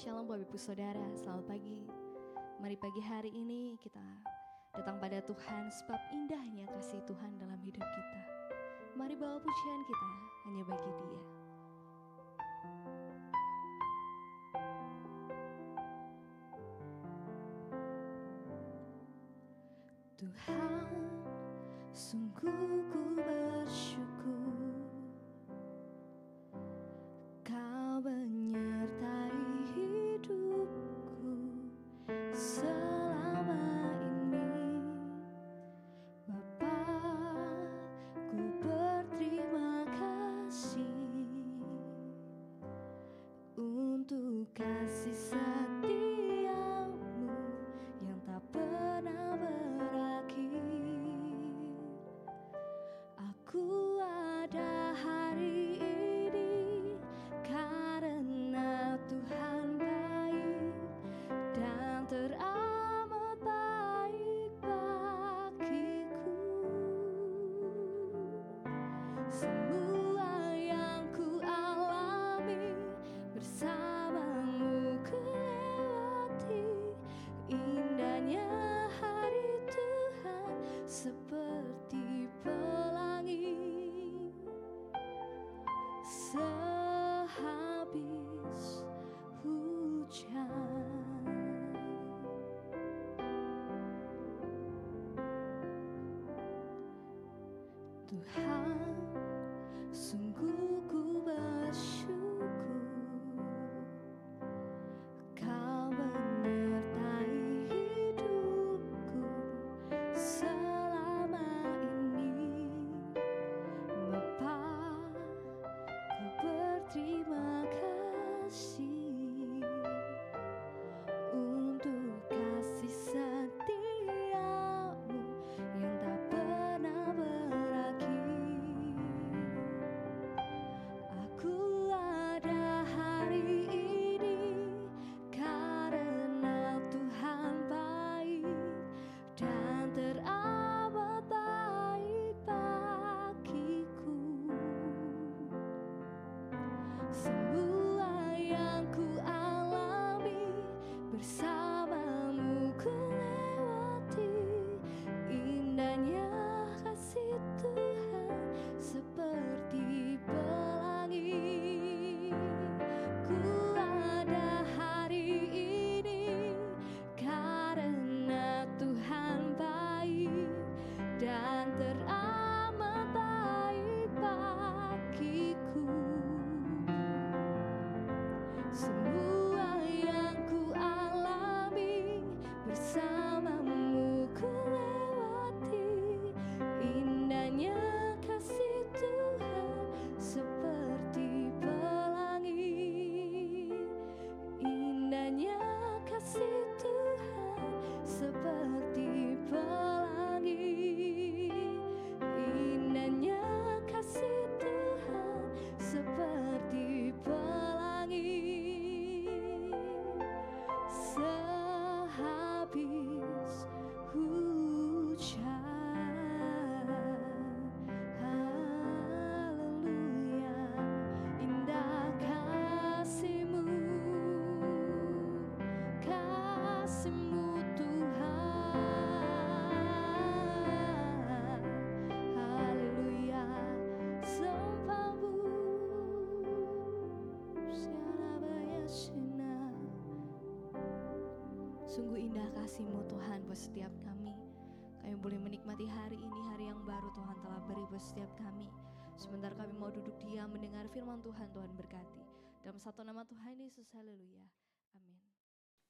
Shalom Bapak Ibu Saudara, selamat pagi. Mari pagi hari ini kita datang pada Tuhan sebab indahnya kasih Tuhan dalam hidup kita. Mari bawa pujian kita hanya bagi Dia. Tuhan, sungguh ku bersyukur Kau menyertai hidupku selama ini. Bapa, ku berterima kasih untuk kasih setiamu yang tak pernah berakhir. Aku ada hari ini karena Tuhan baik dan teramat baik bagiku. Semua yang ku alami bersamamu ku lewati. Indahnya hari Tuhan seperti pelangi. Sehabis hujan, Tuhan, sungguh ku bersyukur Kau menyertai hidupku selama ini. Bapa, ku berterima kasih untuk kasih setiamu yang tak pernah berakhir. Aku ada hari ini karena Tuhan baik dan teramat baik bagiku. Semua yang ku alami bersamamu ku lewati. Indahnya kasih Tuhan seperti pelangi. Ku ada hari ini karena Tuhan baik dan teramat baik bagiku. Semua yang ku alami bersamamu ku lewati. Indahnya kasih Tuhan seperti pelangi. Indahnya kasih Tuhan seperti pelangi. Indahnya kasih Tuhan seperti pelangi. Sehabis hujan, haleluya, indah kasih-Mu, kasih-Mu Tuhan, haleluya, sembahmu, Syarabayashina. Sungguh indah kasih-Mu Tuhan buat setiap kami. Kami boleh menikmati hari ini, hari yang baru Tuhan telah beri buat setiap kami. Sebentar kami mau duduk diam mendengar firman Tuhan. Tuhan berkati. Dalam satu nama Tuhan Yesus, haleluya. Amin.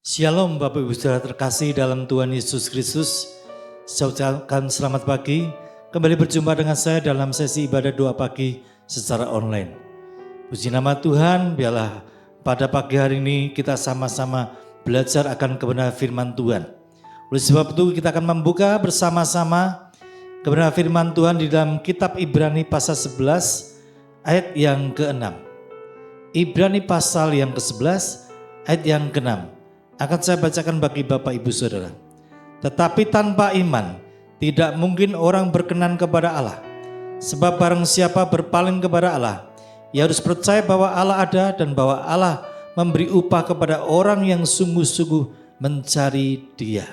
Shalom Bapak Ibu Saudara terkasih dalam Tuhan Yesus Kristus. Saya ucapkan selamat pagi. Kembali berjumpa dengan saya dalam sesi ibadah doa pagi secara online. Puji nama Tuhan, biarlah pada pagi hari ini kita sama-sama belajar akan kebenaran firman Tuhan. Oleh sebab itu kita akan membuka bersama-sama kebenaran firman Tuhan di dalam kitab Ibrani pasal 11 ayat yang ke-6. Ibrani pasal yang ke-11 ayat yang ke-6. Akan saya bacakan bagi Bapak Ibu Saudara. Tetapi tanpa iman tidak mungkin orang berkenan kepada Allah. Sebab barang siapa berpaling kepada Allah, ia harus percaya bahwa Allah ada dan bahwa Allah memberi upah kepada orang yang sungguh-sungguh mencari Dia.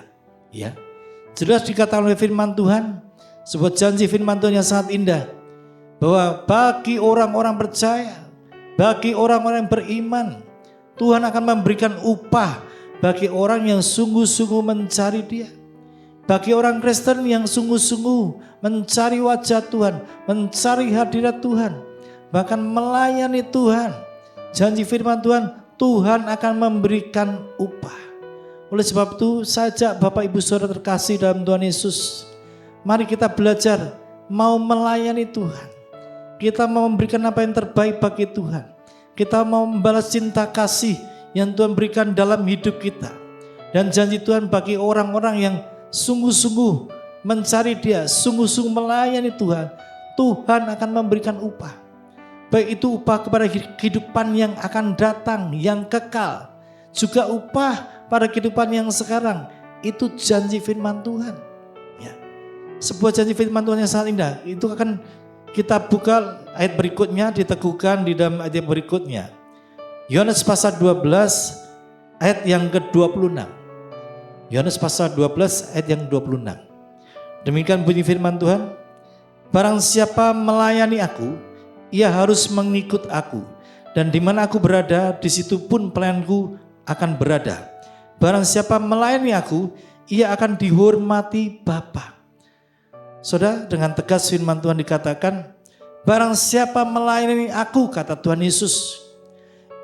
Ya, jelas dikatakan oleh firman Tuhan, sebuah janji firman Tuhan yang sangat indah, bahwa bagi orang-orang percaya, bagi orang-orang yang beriman, Tuhan akan memberikan upah bagi orang yang sungguh-sungguh mencari Dia. Bagi orang Kristen yang sungguh-sungguh mencari wajah Tuhan, mencari hadirat Tuhan, bahkan melayani Tuhan, janji firman Tuhan, Tuhan akan memberikan upah. Oleh sebab itu, saya ajak Bapak Ibu Saudara terkasih dalam Tuhan Yesus, mari kita belajar mau melayani Tuhan. Kita mau memberikan apa yang terbaik bagi Tuhan. Kita mau membalas cinta kasih yang Tuhan berikan dalam hidup kita. Dan janji Tuhan bagi orang-orang yang sungguh-sungguh mencari Dia, sungguh-sungguh melayani Tuhan, Tuhan akan memberikan upah. Baik itu upah kepada kehidupan yang akan datang, yang kekal, juga upah pada kehidupan yang sekarang. Itu janji firman Tuhan. Ya. Sebuah janji firman Tuhan yang sangat indah. Itu akan kita buka ayat berikutnya, diteguhkan di dalam ayat berikutnya. Yohanes pasal 12 ayat yang ke-26. Yohanes pasal 12 ayat yang 26. Demikian bunyi firman Tuhan. Barang siapa melayani aku, ia harus mengikut aku. Dan di mana aku berada, di situ pun pelayanku akan berada. Barang siapa melayani aku, ia akan dihormati Bapa. Saudara, dengan tegas firman Tuhan dikatakan, barang siapa melayani aku, kata Tuhan Yesus,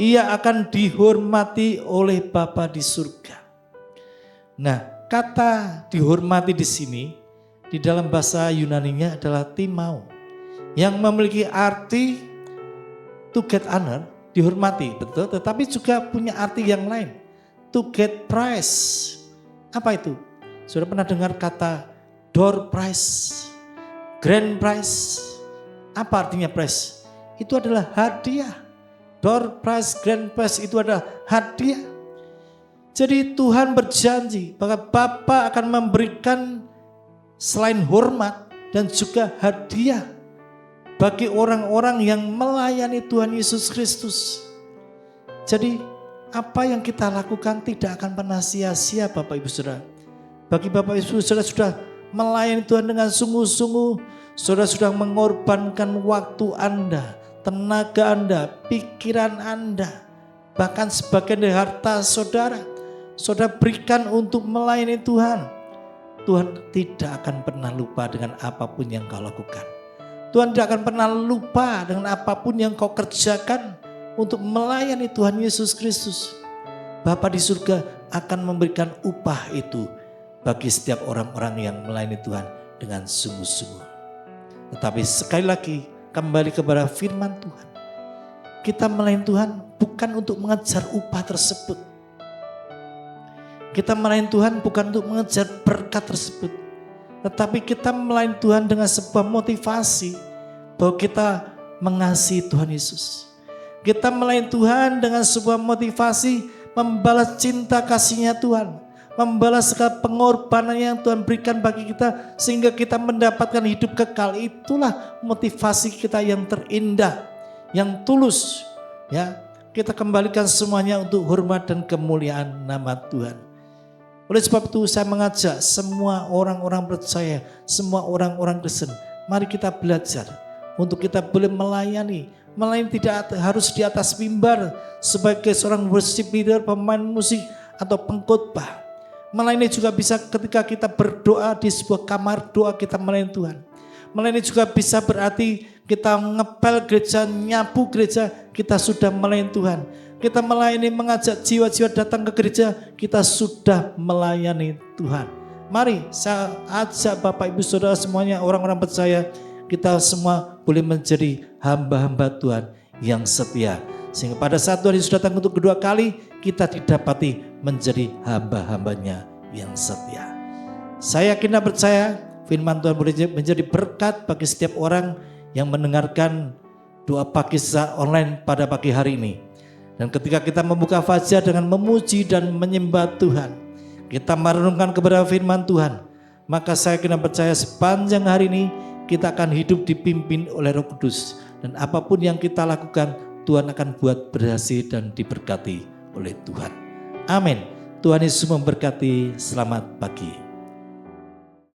ia akan dihormati oleh Bapa di surga. Nah, kata dihormati di sini di dalam bahasa Yunaninya adalah timau, yang memiliki arti to get honor, dihormati, betul, tetapi juga punya arti yang lain, to get prize. Apa itu? Sudah pernah dengar kata door prize, grand prize? Apa artinya prize? Itu adalah hadiah. Door prize, grand prize itu adalah hadiah. Jadi Tuhan berjanji bahwa Bapa akan memberikan selain hormat dan juga hadiah bagi orang-orang yang melayani Tuhan Yesus Kristus. Jadi apa yang kita lakukan tidak akan pernah sia-sia Bapak Ibu Saudara. Bagi Bapak Ibu Saudara sudah melayani Tuhan dengan sungguh-sungguh, saudara sudah mengorbankan waktu Anda, tenaga Anda, pikiran Anda, bahkan sebagian dari harta saudara berikan untuk melayani Tuhan. Tuhan tidak akan pernah lupa dengan apapun yang kau lakukan. Tuhan tidak akan pernah lupa dengan apapun yang kau kerjakan untuk melayani Tuhan Yesus Kristus. Bapa di surga akan memberikan upah itu bagi setiap orang-orang yang melayani Tuhan dengan sungguh-sungguh. Tetapi sekali lagi kembali kepada firman Tuhan. Kita melayani Tuhan bukan untuk mengejar upah tersebut. Kita melayani Tuhan bukan untuk mengejar berkat tersebut. Tetapi kita melayani Tuhan dengan sebuah motivasi bahwa kita mengasihi Tuhan Yesus. Kita melayani Tuhan dengan sebuah motivasi membalas cinta kasih-Nya Tuhan. Membalas segala pengorbanan yang Tuhan berikan bagi kita sehingga kita mendapatkan hidup kekal. Itulah motivasi kita yang terindah, yang tulus. Ya, kita kembalikan semuanya untuk hormat dan kemuliaan nama Tuhan. Oleh sebab itu saya mengajak semua orang-orang percaya, semua orang-orang Kristen, mari kita belajar untuk kita boleh melayani. Melayani tidak harus di atas mimbar sebagai seorang worship leader, pemain musik atau pengkhotbah. Melayani juga bisa ketika kita berdoa di sebuah kamar doa kita melayani Tuhan. Melayani juga bisa berarti kita ngepel gereja, nyapu gereja, kita sudah melayani Tuhan. Kita melayani, mengajak jiwa-jiwa datang ke gereja, kita sudah melayani Tuhan. Mari saya ajak Bapak Ibu Saudara semuanya, orang-orang percaya, kita semua boleh menjadi hamba-hamba Tuhan yang setia. Sehingga pada saat Tuhan Yesus datang untuk kedua kali, kita didapati menjadi hamba-hambanya yang setia. Saya yakin dan percaya firman Tuhan boleh menjadi berkat bagi setiap orang yang mendengarkan doa pagi secara online pada pagi hari ini. Dan ketika kita membuka fajar dengan memuji dan menyembah Tuhan, kita merenungkan kepada firman Tuhan, maka saya kena percaya sepanjang hari ini kita akan hidup dipimpin oleh Roh Kudus. Dan apapun yang kita lakukan, Tuhan akan buat berhasil dan diberkati. oleh Tuhan. Amin. Tuhan Yesus memberkati. Selamat pagi.